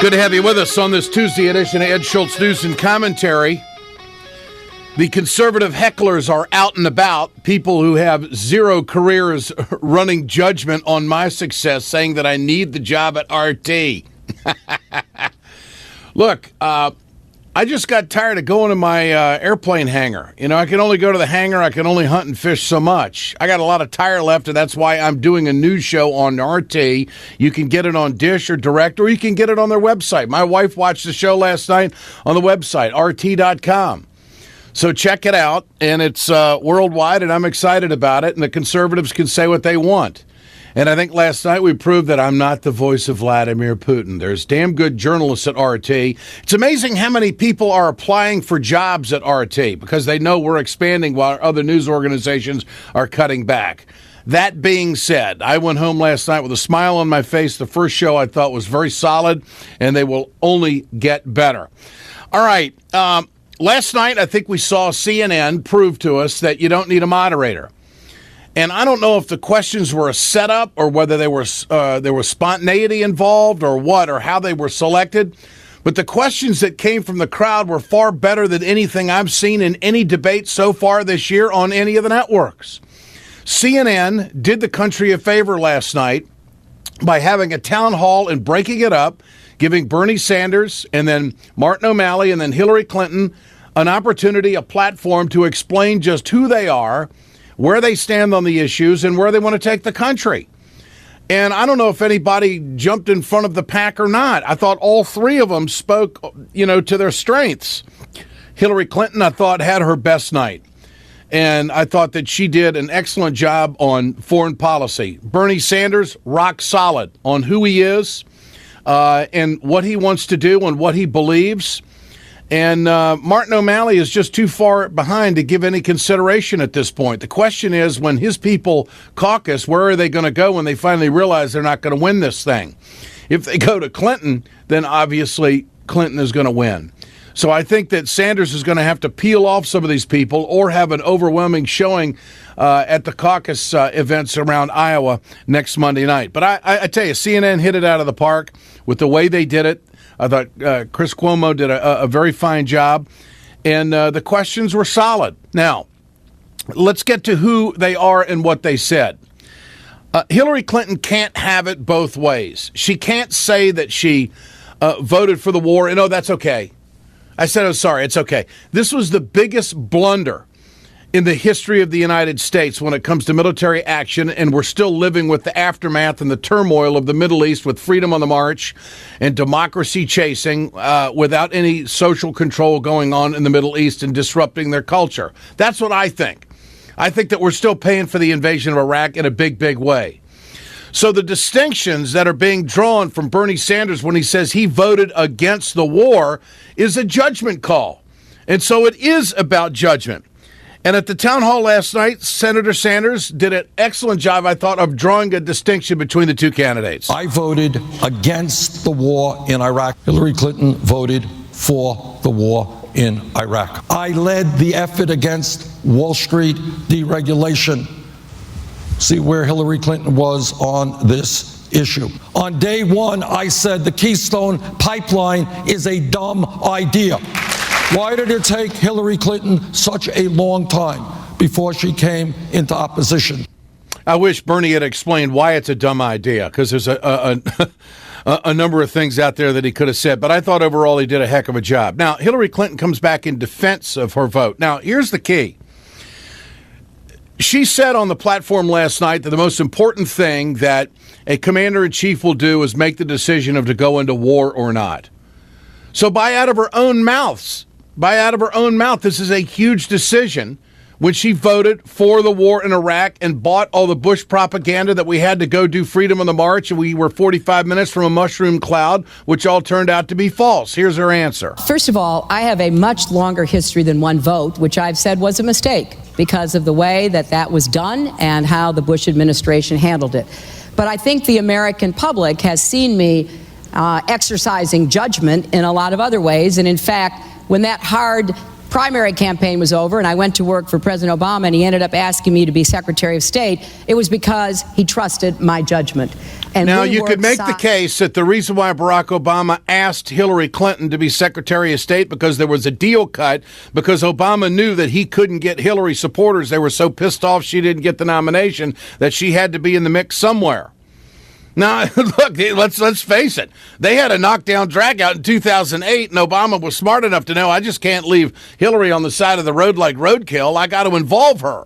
Good to have you with us on this Tuesday edition of Ed Schultz News and Commentary. The conservative hecklers are out and about, people who have zero careers running judgment on my success, saying that I need the job at RT. Look, I just got tired of going to my airplane hangar. You know, I can only go to the hangar. I can only hunt and fish so much. I got a lot of tire left, and that's why I'm doing a news show on RT. You can get it on Dish or Direct, or you can get it on their website. My wife watched the show last night on the website, rt.com. So check it out, and it's worldwide, and I'm excited about it, and the conservatives can say what they want. And I think last night we proved that I'm not the voice of Vladimir Putin. There's damn good journalists at RT. It's amazing how many people are applying for jobs at RT because they know we're expanding while other news organizations are cutting back. That being said, I went home last night with a smile on my face. The first show I thought was very solid, and they will only get better. All right. Last night, I think we saw CNN prove to us that you don't need a moderator. And I don't know if the questions were a setup or whether there was spontaneity involved or what, or how they were selected. But the questions that came from the crowd were far better than anything I've seen in any debate so far this year on any of the networks. CNN did the country a favor last night by having a town hall and breaking it up, giving Bernie Sanders and then Martin O'Malley and then Hillary Clinton an opportunity, a platform to explain just who they are, where they stand on the issues, and where they want to take the country. And I don't know if anybody jumped in front of the pack or not. I thought all three of them spoke, to their strengths. Hillary Clinton, I thought, had her best night. And I thought that she did an excellent job on foreign policy. Bernie Sanders, rock solid on who he is and what he wants to do and what he believes. And Martin O'Malley is just too far behind to give any consideration at this point. The question is, when his people caucus, where are they going to go when they finally realize they're not going to win this thing? If they go to Clinton, then obviously Clinton is going to win. So I think that Sanders is going to have to peel off some of these people or have an overwhelming showing at the caucus events around Iowa next Monday night. But I tell you, CNN hit it out of the park with the way they did it. I thought Chris Cuomo did a very fine job, and the questions were solid. Now, let's get to who they are and what they said. Hillary Clinton can't have it both ways. She can't say that she voted for the war, and that's okay. I said, oh, sorry, it's okay. This was the biggest blunder in the history of the United States when it comes to military action, and we're still living with the aftermath and the turmoil of the Middle East with freedom on the march and democracy chasing without any social control going on in the Middle East and disrupting their culture. That's what I think. I think that we're still paying for the invasion of Iraq in a big, big way. So the distinctions that are being drawn from Bernie Sanders when he says he voted against the war is a judgment call. And so it is about judgment. And at the town hall last night, Senator Sanders did an excellent job, I thought, of drawing a distinction between the two candidates. I voted against the war in Iraq. Hillary Clinton voted for the war in Iraq. I led the effort against Wall Street deregulation. See where Hillary Clinton was on this issue. On day one, I said the Keystone Pipeline is a dumb idea. Why did it take Hillary Clinton such a long time before she came into opposition? I wish Bernie had explained why it's a dumb idea, because there's a number of things out there that he could have said. But I thought overall he did a heck of a job. Now, Hillary Clinton comes back in defense of her vote. Now, here's the key. She said on the platform last night that the most important thing that a commander-in-chief will do is make the decision of to go into war or not. So by out of her own mouth, this is a huge decision when she voted for the war in Iraq and bought all the Bush propaganda that we had to go do freedom on the march, and we were 45 minutes from a mushroom cloud, which all turned out to be false. Here's her answer. First of all, I have a much longer history than one vote, which I've said was a mistake because of the way that was done and how the Bush administration handled it. But I think the American public has seen me exercising judgment in a lot of other ways. And in fact, when that hard primary campaign was over and I went to work for President Obama and he ended up asking me to be Secretary of State, it was because he trusted my judgment. And now, you could make the case that the reason why Barack Obama asked Hillary Clinton to be Secretary of State because there was a deal cut, because Obama knew that he couldn't get Hillary supporters. They were so pissed off she didn't get the nomination that she had to be in the mix somewhere. Now, look, let's face it. They had a knockdown drag-out in 2008, and Obama was smart enough to know, I just can't leave Hillary on the side of the road like roadkill. I got to involve her.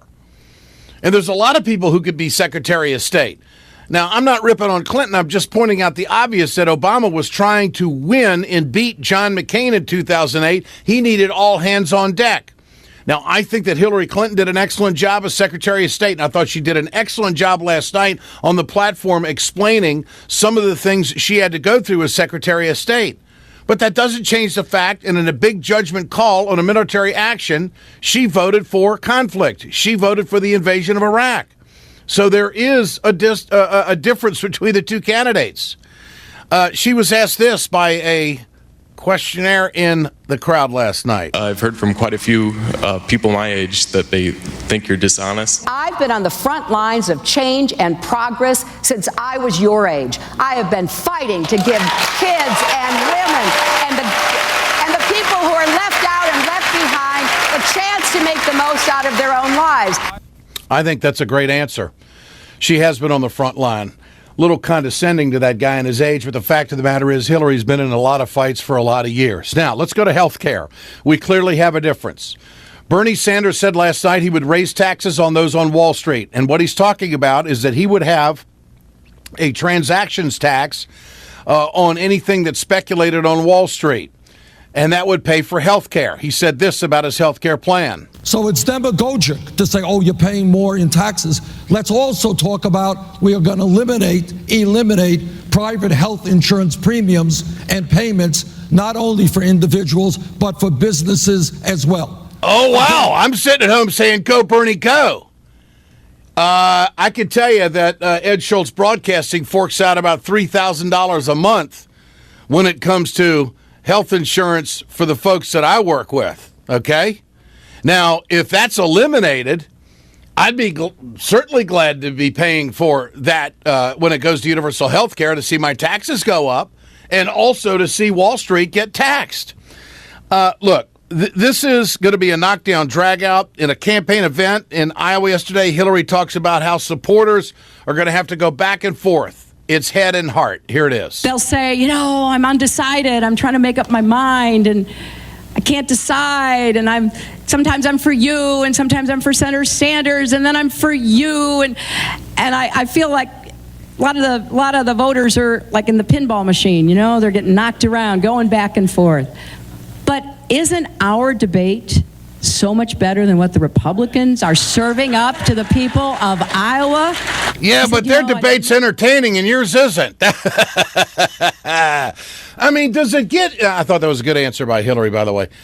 And there's a lot of people who could be Secretary of State. Now, I'm not ripping on Clinton. I'm just pointing out the obvious that Obama was trying to win and beat John McCain in 2008. He needed all hands on deck. Now, I think that Hillary Clinton did an excellent job as Secretary of State, and I thought she did an excellent job last night on the platform explaining some of the things she had to go through as Secretary of State. But that doesn't change the fact, and in a big judgment call on a military action, she voted for conflict. She voted for the invasion of Iraq. So there is a difference between the two candidates. She was asked this by a questionnaire in the crowd last night. I've heard from quite a few people my age that they think you're dishonest. I've been on the front lines of change and progress since I was your age. I have been fighting to give kids and women and the people who are left out and left behind the chance to make the most out of their own lives. I think that's a great answer. She has been on the front line. A little condescending to that guy and his age, but the fact of the matter is Hillary's been in a lot of fights for a lot of years. Now, let's go to health care. We clearly have a difference. Bernie Sanders said last night he would raise taxes on those on Wall Street. And what he's talking about is that he would have a transactions tax on anything that's speculated on Wall Street. And that would pay for health care. He said this about his health care plan. So it's demagogic to say, oh, you're paying more in taxes. Let's also talk about we are going to eliminate private health insurance premiums and payments, not only for individuals, but for businesses as well. Oh, wow. I'm sitting at home saying, go, Bernie, go. I can tell you that Ed Schultz Broadcasting forks out about $3,000 a month when it comes to health insurance for the folks that I work with, okay? Now, if that's eliminated, I'd be certainly glad to be paying for that when it goes to universal health care, to see my taxes go up and also to see Wall Street get taxed. Look, this is going to be a knockdown drag-out in a campaign event in Iowa yesterday. Hillary talks about how supporters are going to have to go back and forth. It's head and heart. Here it is. They'll say, I'm undecided. I'm trying to make up my mind, and I can't decide. And sometimes I'm for you, and sometimes I'm for Senator Sanders, and then I'm for you. And I feel like a lot of the voters are like in the pinball machine. They're getting knocked around, going back and forth. But isn't our debate so much better than what the Republicans are serving up to the people of Iowa? Yeah, but their debate's entertaining and yours isn't. I mean, does it get... I thought that was a good answer by Hillary, by the way.